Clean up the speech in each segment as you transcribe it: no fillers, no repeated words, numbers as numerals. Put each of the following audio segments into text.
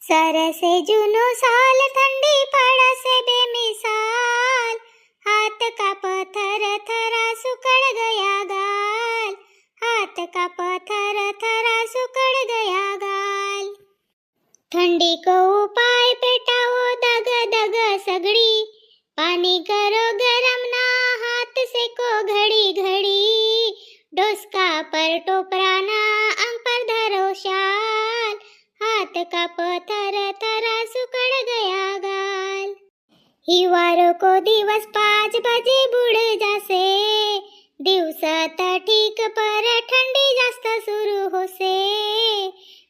सरसे जुनो साल ठंडी पड़ा से बेमिसाल, हाथ का पत्थर थरा सुकड़ गया गाल, हाथ का पत्थर थरा सुकड़ गया गाल। ठंडी को उपाय पेटाओ दग दग सगड़ी, पानी करो गरम ना हाथ से को घड़ी घड़ी, डोसका पर टोपराना अंग पर धरो शाल, हाथ का पत्थर थरा सुकड़ गया गाल। हिवारो को दिवस 5 बजे बुड जासे, दिवसात ठीक पर ठंडी जास्त सुरू होसे,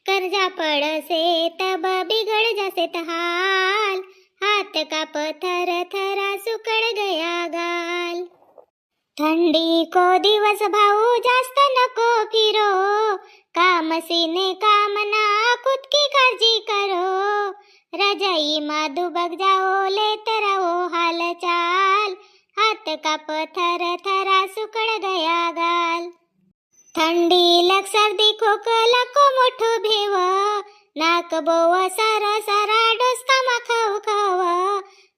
कर्जा पडसे तब बिगड़ जासे हाल, हाथ का पत्थर थरा सुकड़ गया गाल। ठंडी को दिवस भाऊ जास्त नको फिरो, काम सीने काम ना खुद की काळजी करो, रजाई मा दुबक जाओ लेत रहो हाल चाल, हाथ का पत्थर थरा सुकड़ गया गाल। थंडी लग सर्दी खोकला को मोठो भेव, नाक बोव सारा सारा डोसका मा खाऊ खाव,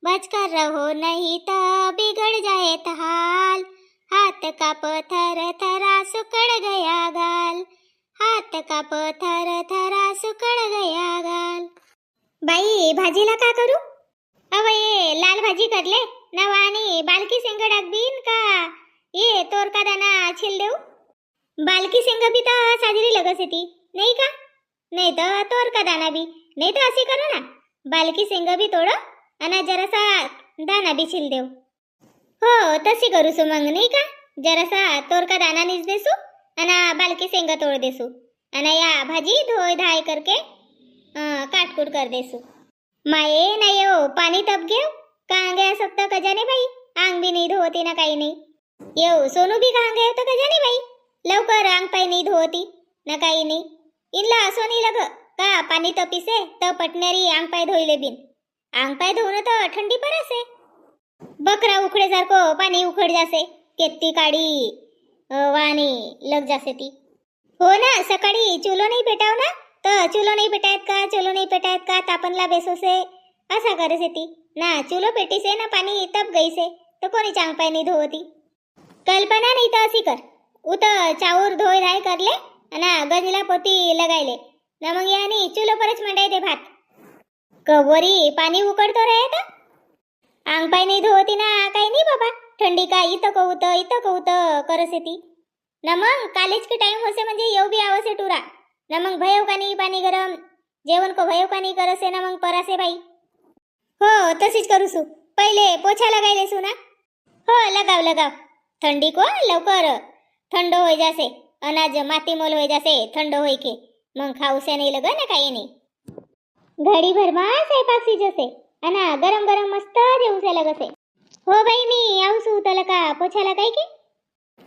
बचकर रहो नहीं तो बिगड़ जाए हाल, हाथ का पत्थर थरा सुकड़ गया गाल, हाथ का पत्थर थरा सुकड़ गया गाल। बाई भाजीला का करू? अव ये लाल भाजी करले नवानी बालकी शेंग टाकबीन का ये तोर का दाना छिल देऊ? बालकी शेंग भी तर साजरी लगस येती नाही का? नाही तर तोर का दाना भी नाही तर असे करू ना, बालकी शेंग भी तोडो आणि जरासा दाना भी छिल देऊ। हो तशी करू सो मग नाही का, जरासा तोर का दाना नीच देसू आणि बालकी शेंग तोड देसू आणि या भाजी धोय धाय करके काटकूट कर देसू। माये नाही हो पाणी तप घेऊ कहाँ गया सब तो कजाने भाई, आंग भी नहीं धोती ना काही नाही, येऊ सोनू भी कहाँ गया तो कजाने भाई, लवकर आंग पाय नहीं धोती ना काही नाही, इनला असो नाही लग का पाणी तपीसे तर पटणारी आंग पाय धोईले बिन, आंग पाय धोवणं तर ठंडी परासे, बकरा उखडे सारखो पाणी उखड जासे, केत्ती काडी वाणी लग जासे ती। हो ना सकाळी चुलो नाही पेटाव ना, तर चुलो नाही पेटायत का, चुलो नाही पेटायत का, तापनला बेसोसे असा करसे ती ना, चुलो पेटीसे ना पाणी तप गईसे तर कोणी चांग पाय नाही धोवती। कल्पना नाही तर अशी कर, उत चाऊर धोय धाय करले आणि गजला पोती लगायले ना, मग यानी चुलो परच मंडाय ते भात कवरी पाणी उकडतो रहे तर आंग पाय नाही धोवती ना, काही नाही बाबा ठंडी का इथं कौत करसे ती ना, मग कॉलेज के टाइम होसे म्हणजे येऊ बी आवसे टुरा ना, मग भयव का नाही पाणी गरम जेवण को भयव का नाही करसे ना, मग परासे बाई। हो तशीच करूसू, पहिले पोछा लगायलेसू ना, हो लगाव लगाव, थंडी को लवकर थंड हो जासे, अनाज माती मोल हो जासे थंड होई के, मग खाऊसे नाही लग ना काही नाही, घडी भर मा स्वयंपाक जसे अना गरम गरम मस्त जेवसे लगसे। हो बाई मी आवसू तला का पोछाला काय की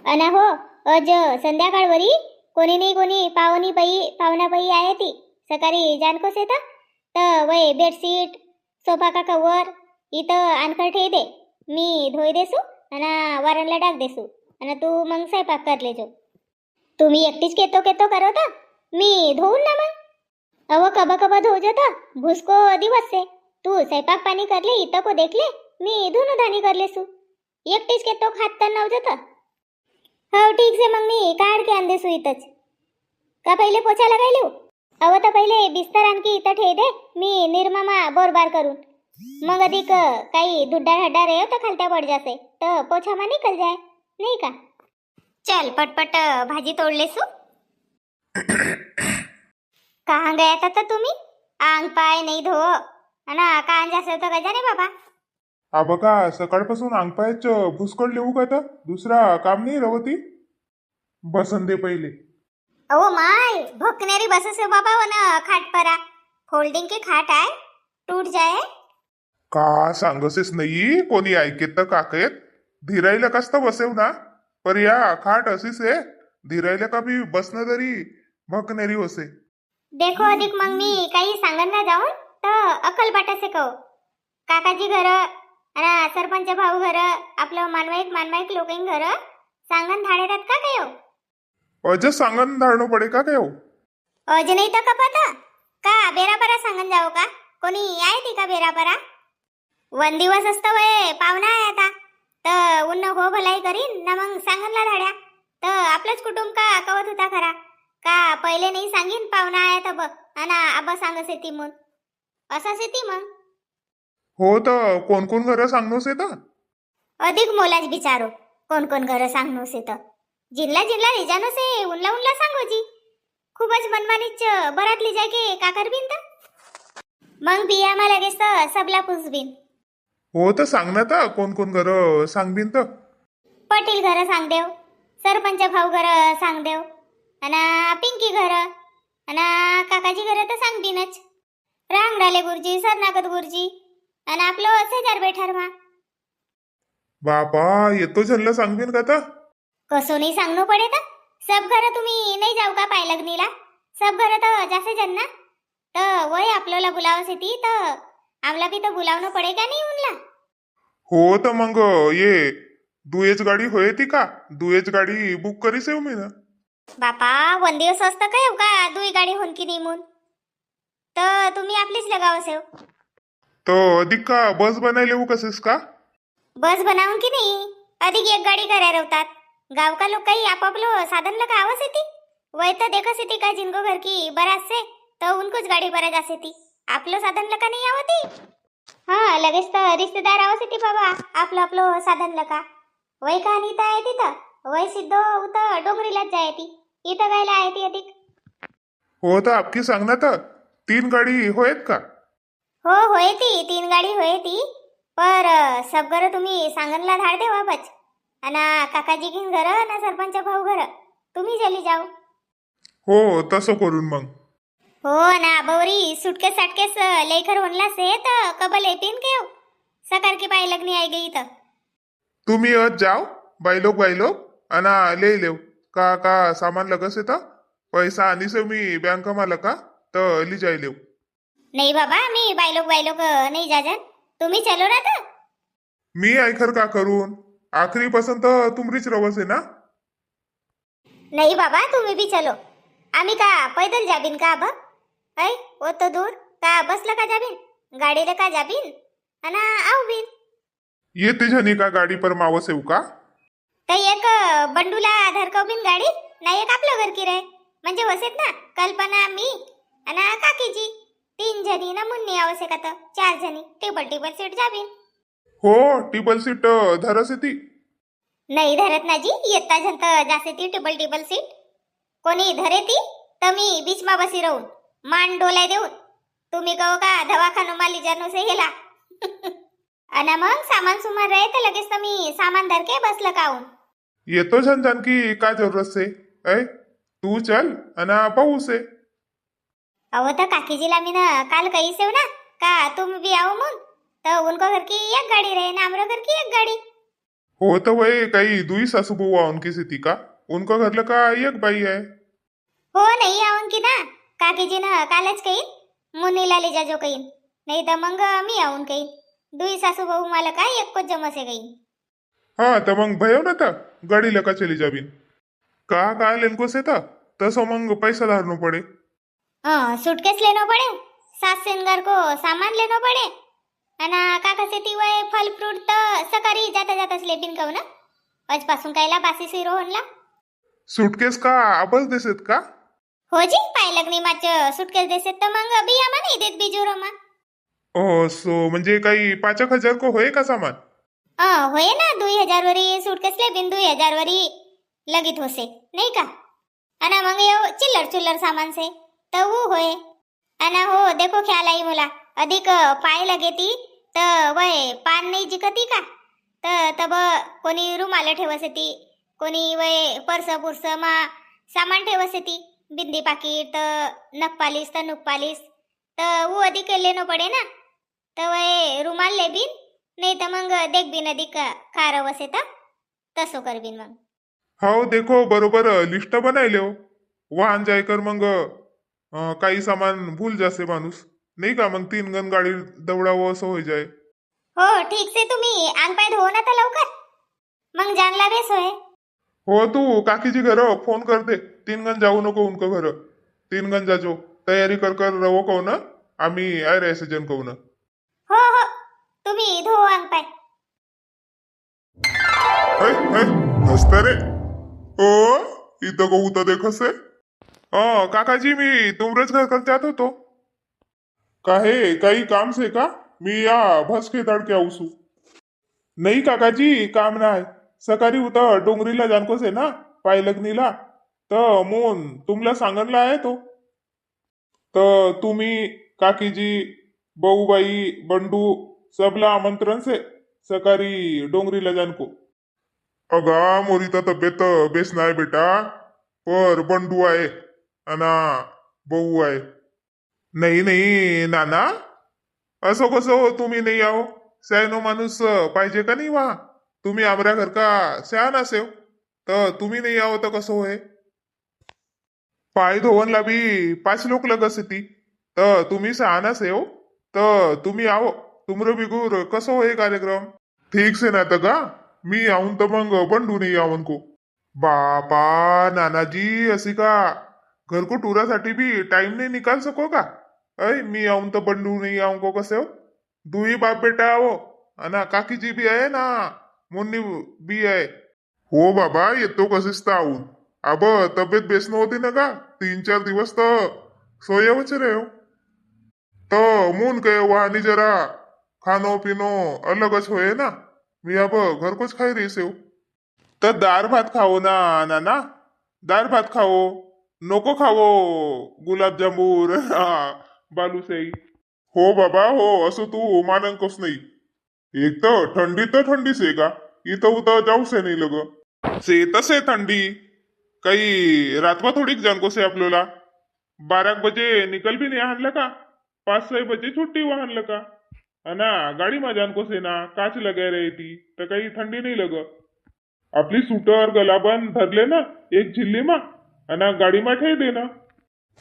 अना हो अज संध्याकाळवरी कोणी नाही कोणी पाहुणा बाई आहे ती, सकाळी जानकोस येता तर वय बेडशीट सोफा का कवर इथं आणखर ठे दे, मी धोई देसू आणि वारणला टाक देसू आणि तू मग स्वयंपाक करले जो, तुम्ही एकटीच केतो करवता मी धोऊन ना मग, अव कबा धो जाता भूसको दिवस से, तू स्वयंपाक पाणी करले इथं को देखले मी धुनो धानी करलेसू, एकटीच केतो खात तर नव जाता। हो ठीक से मग मी काढ के आण देसू इथंच का, पहिले पोछा लगायलू अव तर पहिले बिस्तर आणखी इथं ठे दे, मी निर्मामा बोरबार करून मग अधिक काही दुड्डा हड्डा रे तर खालत्या पड जासे तर पोछा मा निकल जाय नाही का। चल पटपट भाजी तोडलेसू कहाँ गया था तुम्ही, आंग पाय नाही धो अना कान जासे तर गजा रे बाबा। बघा सकाळपासून अंगपायच भुसकळ लेऊ का, तर दुसरा काम नाही रवती, बसन दे पहिले। ओ माय भोकनेरी बससे बाबा वन खाट परा, फोल्डिंग की खाट आहे टूट जाए का सांगसेस नाही, कोणी ऐकेत तर काकेत धीरायला कस्त बसेव ना, पर या खाट अशीच आहे धीरायला का भी बसणं तरी भकनेरी होसे। देखो अधिक मग मी काही सांगन ना जाऊन तर अकल बाटासे कहो, काकाजी घर आणि सरपंच भाऊ घर आपलं मानवाईक लोकेन घर सांगन धाडेतात का काय हो, अज सांगन धाडणं पडे का काय हो, अज नाही तर कपत का बेरा बरा सांगन जाओ जाऊ का? कोणी आहे ती का बेरापरा? 1 दिवस असतं वय पाहुणा आहे आता, तर उन्न हो भलाई करीन ना मग सांगनला धाड्या. तर आपलंच कुटुंब का कवत होता खरा का? पहिले नाही सांगीन पाहुणा आहे तर बघ आणि आबा सांगस येते मग असंच येते मग. हो तर कोण कोण घर सांगणोस येतं? अधिक मोलाच बिचारो कोण कोण घर सांगनोस येतं. जिल्हा जिल्हा रिजानो से उनला उनला सांगोजी. खूपच मनमानीच बरातली जाय के का करबीन तर मग बिया मा लगेच तर सबला पुसबीन. हो तर सांग ना तर कोण कोण घर सांगबीन तर. पटेल घर सांग देव, सरपंच भाऊ घर सांग देव, आणि पिंकी घर आणि काकाजी घर तर सांगबीनच. रांगडाले गुरुजी, सरनागत गुरुजी आणि आपलं शेजार बेठार मा. बापा येतो झल्ला सांगबीन का तर? कसो नाही सांगणं पडे तर. सब घर तुम्ही नाही जाऊ का पाय लग्नीला? सब घर तर जासे जन ना, तर वय आपल्याला बुलावस येते तर आमला बी तर बुलावणं पडे का नाही उनला. हो तर मग ये दुयेच गाडी होय ती का? दुयेच गाडी बुक करीस येऊ मी ना. बापा 1 दिवस असतं काय का दुई गाडी होन की नाही म्हणून, तर तुम्ही आपलीच लगाव असेव. तर अधिक का बस बनायला येऊ कसेस का? बस बनावून की नाही अधिक एक गाडी करायला रवतात. गाव का लोक काही आपापलं साधन लगा आवाज येते. वय तर देखस येते का जिनको घर की बराच से तर उनकोच गाडी बरा जास येते. आपलं साधन लका नाही आवती. हा लगेच तर रिश्तेदार आवाज येते बाबा आपलं आपलं साधन लका. वय का नाही तर आहे तिथं वय सिद्ध उत डोंगरीलाच जाय ती इथं गायला आहे ती अधिक. हो तर आपकी सांग ना तर 3 गाडी होयत का? हो होय ती 3 गाडी होय ती. पर सब घर तुम्ही सांगनला धाड दे बाबाच. आणि काकाजी घेऊन घर ना सरपंच भाऊ घर तुम्ही जली जाऊ. हो तसं करून मग. हो ना बवरी सुटकेस साटकेस लेकर होनला से तर कबल येतीन केव सकार की पाय लग्नी आई गई तर. तुम्ही जाओ बायलोक अना ले लेव का का सामान लगस येतं. पैसा आणि से मी बँक माला का तर ली जाय लेव. नाही बाबा मी बायलोक नाही जाजन, तुम्ही चलो ना तर. मी ऐखर का करून आखरी पसंत तुमरीच रवस आहे ना. नाही बाबा तुम्ही भी चलो. आम्ही का पैदल जाबीन का अब ऐ वो तो दूर का बसला का जाबीन गाडीला का जाबीन आणि आऊ बिन. येते झनी का गाडी पर मावस येऊ का? काही एक बंडूला धरकवबीन गाडी नाही एक आपलं घर किराय म्हणजे वसेत ना कल्पना मी आणि काकीजी 3 जणी ना मुन्नी आवश्यक आता 4 जणी टेबल सीट जाबीन. हो टेबल सीट धरस येती. नाही धरत ना जी येता जन तर जासे ती टेबल सीट कोणी धरे ती तर मी बीच मा बसी राहून मान डोलाय देऊन तुम्ही कहो का दवाखानो माली जानो से हेला. आणि मग सामान सुमार रहे तर लगेच तर मी सामान धर के बसलं काऊन. येतो झन जानकी काय जरूरत से ऐ तू चल अना पाहू से. अहो तर काकीजीला मी ना काल कही सेव ना का तुम भी आओ मग तर उनको घर की एक गाडी रहे ना आमरो घर की एक गाडी. हो तर वय काही दुई सासू बुवा उनकी सिती का उनको घरलं का एक बाई आहे. हो नाही आऊन की ना काकीजी ना कालच कहीन मुनीला ले जाजो कहीन नाही तर मग मी आऊन कहीन दुई सासू भाऊ मला काय एक कोच जमसे कहीन. हा तर मग भयो ना तर गाडी लका चली जाबीन का काय लेनकोस येता तसं मग पैसा धारणं पडे. सूटकेस लेनो पड़े, सास सिंगार को सामान लेनो पड़े आणि काका से वय फल फ्रूट तर सकाळी जाता जाताच लेबीन कहू ना आजपासून कायला बासी सिरो होनला. सुटकेस का आपच देसेत का? हो जी पाय लग्नी माच सुटकेस देसेत तर मग बिया मा नाही देत बिजूरो मा. ओ सो म्हणजे काही 5,000 को होय का सामान? होय ना 2,000 वरी सुटकेस लेबीन 2,000 वरी लगीत होसे नाही का. आणि मग येऊ चिल्लर सामान से तर वो होय. आणि हो देखो ख्याल आई मला अधिक पाय लगेती तर वय पान नाही जिकती का तर तब कोणी रुमाला ठेवसेती कोणी वय पर्स पुरस मा सामान ठेवसेती बिंदी पाकिट नख पालिस तर नुक पालिस तर वो अधिक लेनो पडे ना तर वय रुमाल लेबीन नाही तर मग देख बिन अधिक खार वसे तर तसो करबीन मग. हो देखो बरोबर लिस्ट बनायले हो वाहन जायकर मग काही सामान भूल जासे माणूस नाही का मग 3 गण गाडी दौडावं असं होई जाय. हो ठीक से तुम्ही अंग पाय धुवो ना तर लवकर मग जानला बेस होय. हो तू काकीजी घर फोन कर दे 3 गण जाऊ नको उनको घर 3 गण जाजो तयारी कर रवो को ना आम्ही आय रे सजन कहून हो हो तुम्ही धो अंग पाय. हसता रे ओ इथं कहू तर देखस है काकाजी मी तुमरेच घर कर जात होतो काहे काही काम से का मी या भस खेताड के आवसू नाही काकाजी काम नाही सकाळी उतर डोंगरीला जानकोस आहे ना पाय लग्नीला तर मोन तुमला सांगणला आहे तो तर तुम्ही काकीजी बहुबाई बंडू सबला आमंत्रण से सकाळी डोंगरीला जानको अगा मोरी तर तब्येत बेस नाही बेटा पर बंडू आहे अना बहू आहे नाही नाही नाना असं कसं हो तुम्ही नाही आहो सयानो माणूस पाहिजे का नाही वा तुम्ही आमऱ्या घर का सयाना सेव तर तुम्ही नाही आहो तर कसं होय पाय धोवनला बी 5 लोक लगस ती तर तुम्ही सहाना सेव तर तुम्ही आहो तुमरं बिगुर कसं होय कार्यक्रम ठीक से ना तर का मी आऊन तर मग बंडू नाही आवन को बापा नानाजी असी का घर को टुरासाठी भी टाइम नहीं निकाल सको का अय मी आऊन तर बंडू नहीं आऊन को कसे हो दुई बाप बेटा आओ अना काकी जी भी आहे ना मुन्नी भी आहे हो बाबा येतो कसेच तर आऊन अब तब्येत बेस नव्हती ना का 3-4 दिवस तर सोयवच रे हो तर मून के वहानी जरा खानो पिनो अलगच होय ना मी अब घर कुछ खाई रही से हो तर दार भात खाओ ना नाना दार भात खाओ नको खाओ गुलाबजामुन बालुशाही हो बाबा हो असं तू मानंकच नाही एक तर थंडी से का इथं उतर जाऊ से नाही लग से तसे थंडी काही रातवा थोडीक जानको से आपल्याला 12 बजे निकल भी नहीं आणलं का 5-6 बजे छुट्टी वाहनलं का अना गाडी मा जानको से ना काच लगे रही थी तर काही थंडी नाही लग आपली सुटर गलाबन धरले ना एक झिल्ली मा अना गाडी मा ठेव दे ना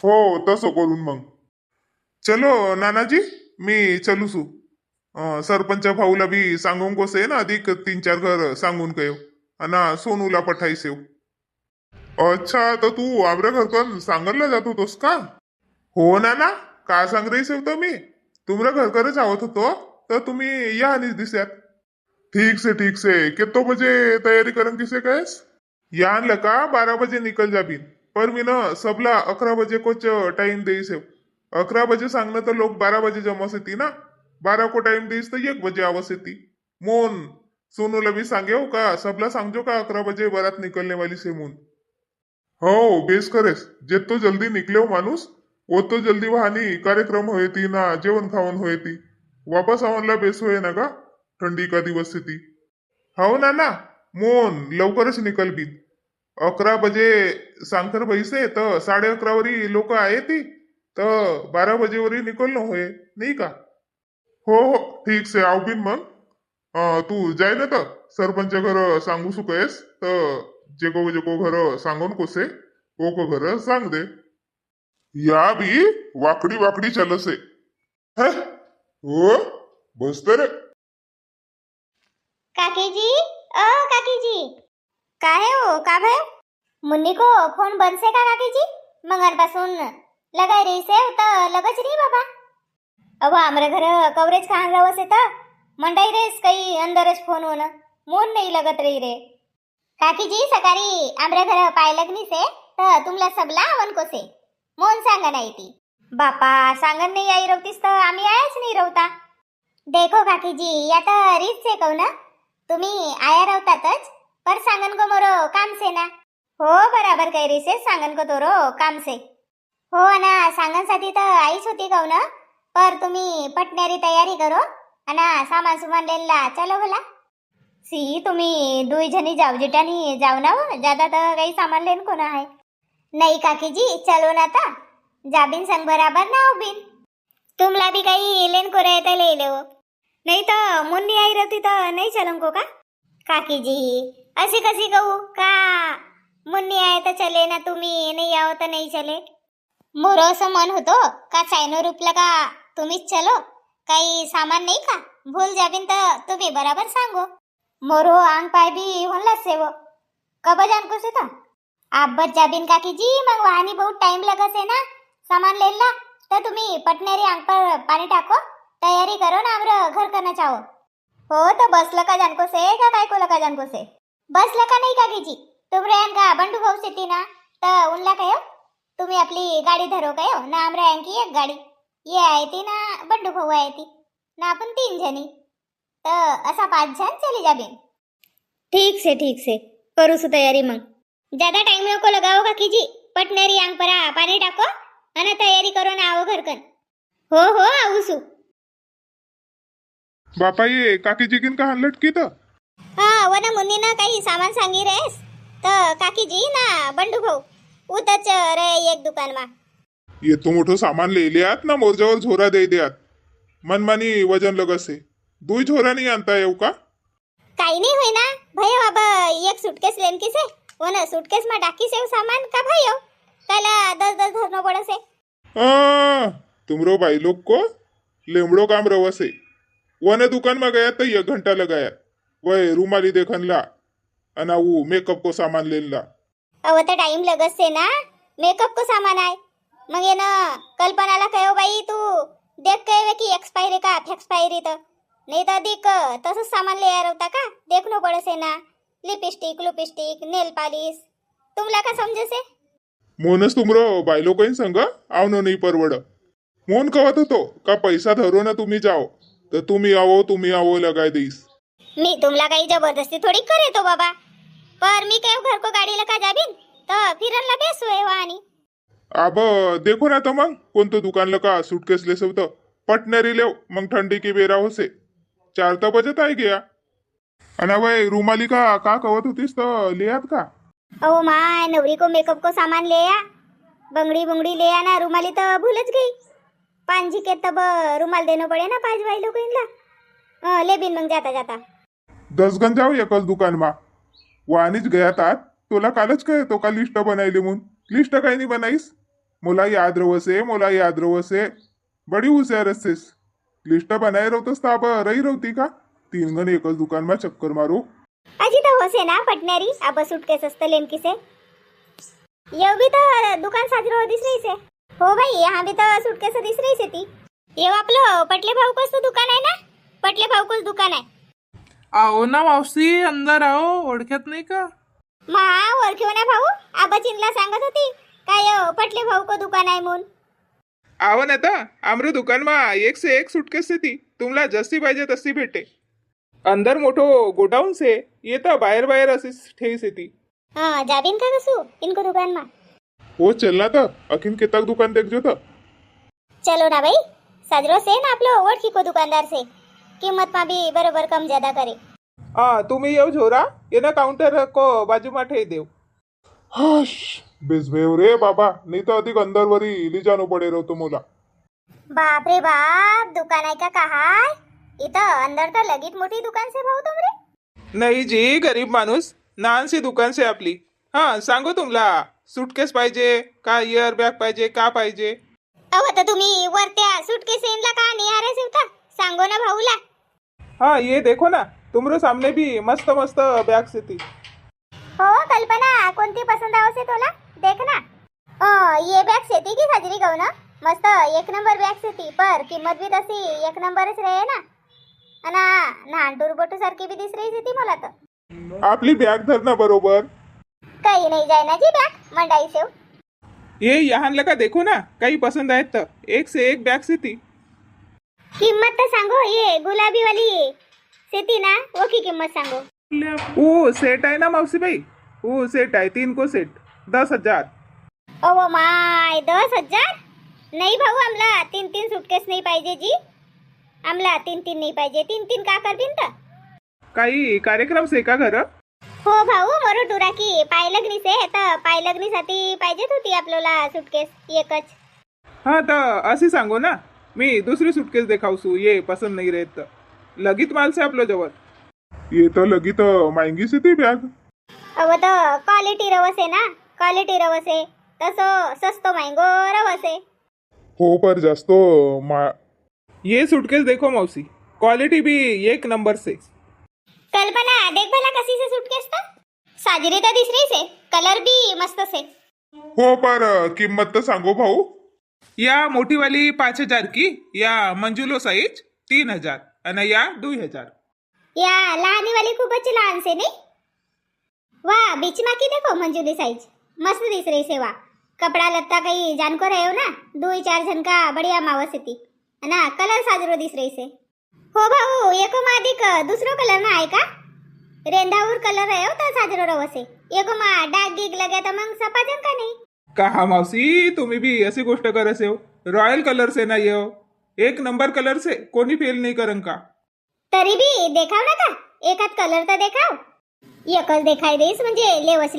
हो तसं करून मग चलो नानाजी मी चलू सू सरपंच भाऊला बी सांगून कोसे ना अधिक 3-4 घर सांगून कयो अना सोनूला पठाईसेव अच्छा तर तू आमऱ्या घरकन सांगरला जात होतोस का हो नाना का सांग रही सेव तर मी तुमऱ्या घरकरच आवत होतो तर तुम्ही या आणि दिस्यात ठीक से कितो बजे तयारी करन किसे कैस या आणलं का 12 बजे निकल जाबीन पर मी न सबला 11 बजे कोच टाइम देईस 11 बजे सांगणं तर लोक 12 बजे जमस येती ना 12 को टाइम देईस तर 1 बजे आवस येती मोन सोनूला भी सांगेव का सबला सांगजो का 11 बजे बरात निकलने वाली से मून हो बेस करेस जेतो जल्दी निकले हो माणूस वो तो जल्दी वहानी कार्यक्रम होय ती ना जेवण खावण होय ती वापस आवनला बेस होय ना का थंडी का दिवस से ती हो ना मोन लवकरच निकल बी 11 बजे सांगकर बैसे तर 11:30 वरी लोक आहे ती तर 12 बजे वरी निकलणं होय नाही का हो ठीक से आव बिन मग तू जाय ना तर सरपंच घर सांगू सुकयस तर जेको घर सांगून कोसे को घर सांग दे या भी वाकडी वाकडी चलसे हो बसते रे काकीजी ओ काकीजी काहे हो का भाई मुन्नी को फोन बंद से का काकीजी मंगलपासून लगाय रही से तर लगच रही बाबा अब आमरे घर कवरेज कहाँ रवस येता मंडाई रेस काही अंदरच फोन होणं मोन नाही लगत रही रे काकीजी सकाळी आमरे घर पाय लगनी से तर तुमला सबला आवन को से मोन सांगा नाही ती बापा सांगन नाही आई रवतीस तर आम्ही आयाच नाही रवता देखो काकीजी या तर रीत से कहू ना तुम्ही आया रवतातच पर सांगन को मोरो काम से ना हो बराबर कह रही से सांगन को तोरो काम से हो ना सांगन साठी तर आईच होती कहू ना पर तुम्ही पटण्यारी तयारी करो अना सामान सुमान लेला चलो भला सी तुम्ही 2 जणी जाऊ जिटानी जाऊ ना ज्यादा तर काही सामान लेन कोण आहे नाही काकीजी चलो ना ता जाबिन संग बराबर ना बिन तुमला भी काही लेन को रहता ले लो नहीं तो मुन्नी आई रहती तो नहीं चलन को का काकीजी असी कसी कहू का मुन्नी आए तो चले ना तुम्ही नहीं आओ तो नहीं चले मोरो असं मन होतो का चायनो रूपला का तुम्हीच चलो काही सामान नाही का भूल जाबिन तर तुम्ही बराबर सांगो मोरो आंग पाय भी होनला सेव कब जान को से था आप बच जाबिन काकीजी मग वहानी बहुत टाइम लगा से ना सामान लेला तो तुम्ही पटनेरी आंग पर पानी टाको, तैयारी करो ना, हमरो घर करना चाहो। हो तो बसलं का जानको से का काय को लका जानको से बसलं का नाही का कीजी तुम रेन का बंडू भाऊ शेती ना तर उनला काय हो तुम्ही आपली गाडी धरो काय हो ना आमरा की एक गाडी ये आहे ती ना बंडू भाऊ आहे ती ना आपण 3 जणी तर असा 5 जण चली जाबे। ठीक से करू सु तैयारी मग ज्यादा टाइम नको लगाओ का कीजी पटनेरी आंग परा पानी टाको અને तैयारी करो ना आओ घर कन। हो आऊ सु बापा ये काकीजी किन का लटकी तर हाँ वना मुन्नी ना काही सामान सांगी रेस तर काकीजी ना बंडू भाऊ उतच रे एक दुकान मा ये तो मोठं सामान लिहिल्यात ना मोर्जावर झोरा दे द्यात मनमानी वजन लगसे 2 झोरा नाही आणता येऊ का काही नाही होय ना भैया बाबा एक सूटकेस लेन की से वना सूटकेस मा डाकी से सामान का भयो काला 10 धरनो पड़से तुमरो भाई लोग को लेमड़ो काम रवसे वन दुकान में गया तो 1 घंटा लगाया वह रूमाली देखन ला अना वो मेकअप को सामान लेन ला अव तो टाइम लगत से ना मेकअप को सामान आए मग ये ना कल्पनाला कहो बाई तू देख के की एक्सपायरी का एक्सपायरी तो नहीं तो अधिक तसंच सामान ले यार होता का देखनो पड़े से ना लिपस्टिक नेल पॉलिश तुमला का समजे से मोनस तुमरो बायलो कहीं संग आवनो नहीं परवड मोन कहत होतो का पैसा धरो ना तुम्ही जाओ तर तुम्ही आवो लगाय देईस मी तुमला काही जबरदस्ती थोड़ी करे तो बाबा पर मी काय घर को गाडी लका जाबीन तो फिरन ला बेसू है वानी अब देखो ना तो मग कोणतं दुकान लका सूटकेस ले सब तो पटनेरी ले मग ठंडी की बेरा हो से 4 तो बजत आई गया अना वह रूमाली का कहत होतीस तो लियात का ओ माय नवरी को मेकअप को सामान ले आ बंगड़ी ले आना रुमाली तो भूलच गई 5 के तब रुमाल देनो पड़े ना 5 भाई लोग इनला ले बिन मग जाता 10 गण जाऊ एकच दुकान मा वाणीच गया तात तुला कालच काय तो का लिस्ट बनायली म्हणून लिस्ट काही नाही बनाईस मला याद रवसे बड़ी हुशार असेस लिस्ट बनाय रवतस तर अब रही रवती का 3 गण एकच दुकान मा चक्कर मारू अजी तो होसे ना पटनेरी अब सूटकेस असतं लेन की से ये भी तो दुकान साजरो दिस रही से हो भाई यहाँ भी तो सूटकेस दिस रही से ती ये आपलं पटले भाऊ कोच तो दुकान आहे ना पटले भाऊ कोच दुकान आहे आओ ना मावशी अंदर आओ ओळखत नाही का मा ओळखीव ना भाऊ आबा चिनला सांगत होती काय पटले भाऊ को दुकान आहे म्हणून आवन आता आमरो दुकान मा 1 से 1 सूटकेस से ती तुमला जस्ती पाहिजे तशी भेटे अंदर मोठो गोडाऊन से ये तो बाहेर असे ठेवी से ती हाँ जाबिन का कसू इनको दुकान मा हो चलना तर अखिन केतक दुकान देखजो तर चलो ना भाई साजरो से ना आपलो ओळखी को दुकानदार से किंमत मा भी बरोबर कम ज्यादा करे तुम्ही येऊ झोरा ये ना काउंटर को बाजू मा ठेवी देव हाश बेसभेव रे बाबा नहीं तो अधिक अंदर वरी ली जानो पड़े रहो तो मोला बाप रे बाप दुकान आहे का काय इथं अंदर तर लगीत मोठी दुकान से भाऊ तुमरे नाही जी गरीब माणूस लहानशी दुकान से आपली हाँ सांगो तुमला सूटकेस पाहिजे का इयर बॅग पाहिजे का पाहिजे अहो तर तुम्ही वरत्या सुटकेस इनला का निहारे सिवता सांगो ना भाऊला हाँ ये देखो ना तुमरो सामने भी मस्त मस्त बॅग से ती हो कल्पना कोणती पसंद आवसे तुला देख ना ये बॅग सेती की खजरी गौ ना मस्त 1 नंबर बॅग सेती पर किंमत भी तशी 1 नंबरच रहे ना अना नांटूर बोटू सारखी भी दिस रही सेती मला तर आपली बॅग धर ना बरोबर काही नाही जाय ना जी बॅग मंडाई सेव ये यहाँ लगा देखो ना काही पसंद आहेत तर 1 से 1 बॅग से ती किंमत तर सांगो ये गुलाबी वाली सेती ना वो की किंमत सांगो वो सेट आहे ना मावशी भाई वो सेट आहे 3 को सेट 10,000 ओ माय 10,000 नहीं भाऊ आमला 3 सूटकेस नहीं पाहिजे जी आमला 3 नहीं पाहिजे 3 का करतीन तर काही कार्यक्रम से का घर हो भाऊ मोरो टुरा की पायलग्नी से तर पायलग्नीसाठी पाहिजेत होती आपल्याला सूटकेस एकच हाँ तर अशी सांगो ना मी दुसरी सूटकेस देखावसू ये पसंद नहीं रहत तर लगीत माल से आपलो जवळ ये तो लगी तो महंगी सी थी बैग अब तो क्वालिटी रवसे ना क्वालिटी रवसे तसो सस्तो महंगो रवसे हो पर जास्तो ये सूटकेस देखो मौसी क्वालिटी भी 1 नंबर से कल्पना देख भला कसी से सूटकेस तो साजरी तो दिसरी से कलर भी मस्त से हो पर किंमत तर सांगो भाऊ या मोठीवाली 5,000 की, या मंजुलो साईज 3,000 आणि या 2,000. या लहानी वाली खूपच लहान से नहीं वाह बीच में की देखो मंजूली साइज मस्त दिस रही से वाह कपड़ा लत्ता कहीं जान को रहे हो ना 2-4 जन का बढ़िया मावस थी ना कलर साजरो दिस रही से हो भाऊ एको मादिक दुसरो कलर ना आहे का रेंदाऊर कलर आहे हो तर साजरो रवसे एको मा डाग गिग लगे तर मग सपाजन का नाही का मावशी तुम्ही भी अशी गोष्ट करसे हो. रॉयल कलर से ना ये हो. एक नंबर कलर से कोणी फेल नाही करन का. तरी बी देखाव ना का एकात कलर तर देखाव एकच देखाय देस म्हणजे लेवस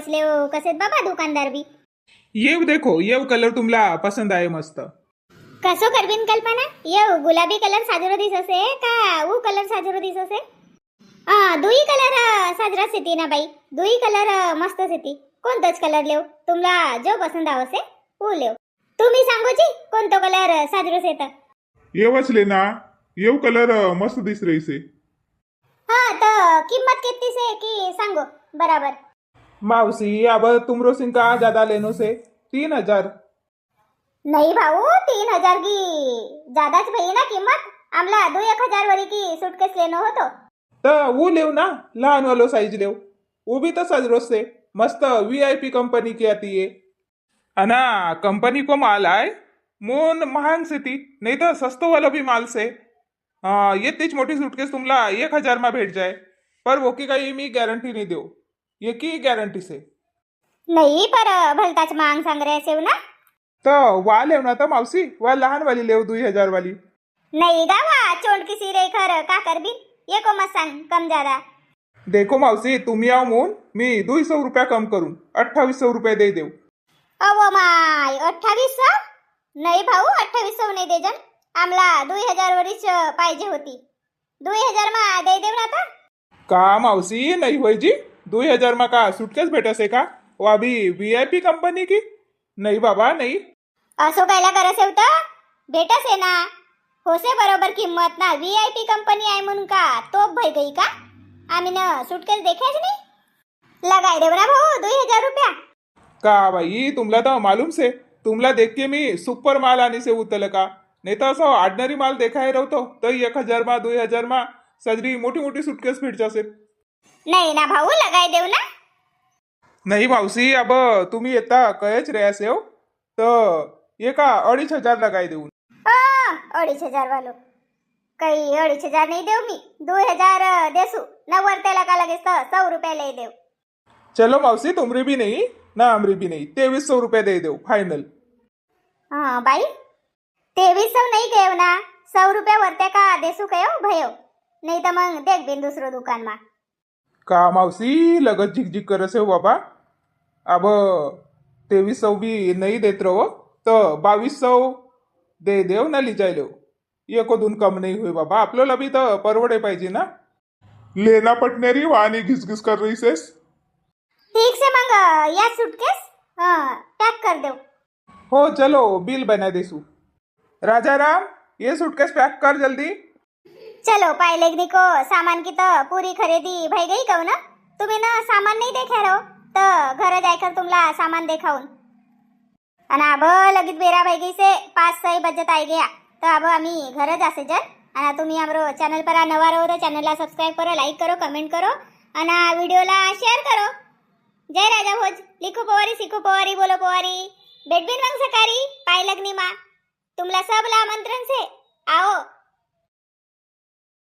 लेव कसे बाबा दुकानदार बी ये देखो ये कलर तुमला पसंद आहे मस्त. कसो करबीन कल्पना ये गुलाबी कलर साजरो दिससे का वो कलर साजरो दिससे दुई कलर साजरा सिती ना बाई दुई कलर मस्त सिती कोणतोच कलर लेव तुमला जो पसंद आवसे वो लेव तुम्ही सांगोची कोणतो कलर साजरो सेता येवच लेना येव कलर मस्त दिस रही से. हाँ तो किम्मत कितनी से की सांगो बराबर मावशी अब तुमरो सिंह का ज्यादा लेनो से 3,000. नहीं भाऊ 3,000 की ज्यादाच भई ना किंमत आमला 2-1,000 वरी की सूटकेस लेनो होतो तर वो लेव ना लहान वालो साइज लेव वो भी तो सजरोस से मस्त VIP कंपनी की आती है अना कंपनी को माल आए मोन महान से थी नहीं तो सस्तो वाला भी माल से. ये तीच मोटी सूटकेस तुमला 1,000 में भेट जाए पर वो की काही मी गॅरंटी नहीं देऊ ये की गॅरंटी से. नहीं पर भलताच मांग सांग रहे से ना तो वा लेव ना तर मावशी वा लहान वाली लेव 2,000 वाली. नहीं गावा चोंड किसी रे खर का कर भी ये को मत सांग कम ज्यादा देखो मावशी तुम्ही आओ मोन मी 200 रुपया कम करून 2,800 रुपये दे देऊ. अवो माय 2800 नहीं भाऊ 2800 नहीं दे जन आमला 2,000 वरीच पाहिजे होती 2,000 मा दे देव ना आता का मावशी नाही होय जी 2,000 मा का सुटकेस भेटसे का वो अभी VIP कंपनी की नाही बाबा नाही. असो कायला करस होत भेटस आहे ना होसे बरोबर किंमत ना VIP कंपनी आहे म्हणून का तोप भय गई का आम्ही न सुटकेस देखेच नाही लगाय देव ना भाऊ 2,000 रुपया का भाई तुमला तर मालूम से तुमला देख के मी सुपर माल आने से उतल का नहीं तो असं ऑर्डनरी माल देखाय रवतो तर 1,000 मा 2,000 मा सजरी मोठी मोठी सुटकेस भेट जासे. नाही ना भाऊ लगाय देव ना नाही मावशी अब तुम्ही येता कयच रेस हो तर ये का 2,500 लगाय देऊन. 2,500 वालो काही 2,500 नाही देव मी 2,000 देसू न वरतेला का लगेच 100 रुपये ले देव. चलो मावशी तुमरी भी नहीं ना हमरी भी नहीं 2,300 रुपये दे दो फाइनल. हाँ बाई 2,300 नहीं गयो ना 100 रुपये वरते का देसू कयो भयो नहीं तो मग देख बिन दुसरो दुकान मा. का मावशी लगत झिकझिक करसे हो बाबा अब 2,300 भी नहीं देत रहो तो 2,200 दे देव ना लिजाय लो ये को दून कम नहीं हुई बाबा आपल्याला भी तर परवडे पाहिजे ना. लेना पटनेरी वाणी घिसघिस कर रही सेस. ठीक से मग या सूटकेस पैक कर दो. हो चलो बिल बना देसू. राजा राम ये सूटकेस पैक कर जल्दी. चलो पायलेगनी को सामान की तो पूरी खरेदी भई गई कहू ना तुम्ही ना सामान नहीं देखे रहो तो घर जाकर तुमला सामान देखाऊन आणि अब लगीत बेरा भई गई से 5-6 बजत आई गया तो अब आम्ही घर जासे जन आणि तुम्ही हमरो चॅनल पर नवा रहो तो चॅनलला सबस्क्राइब करो लाइक करो कमेंट करो आणि व्हिडिओला शेअर करो. जय राजा भोज लिखो पोवारी सीखो पोवारी बोलो पोवारी भेटबिन मग सकाळी पायलग्नी मा तुमला सबला आमंत्रण से आओ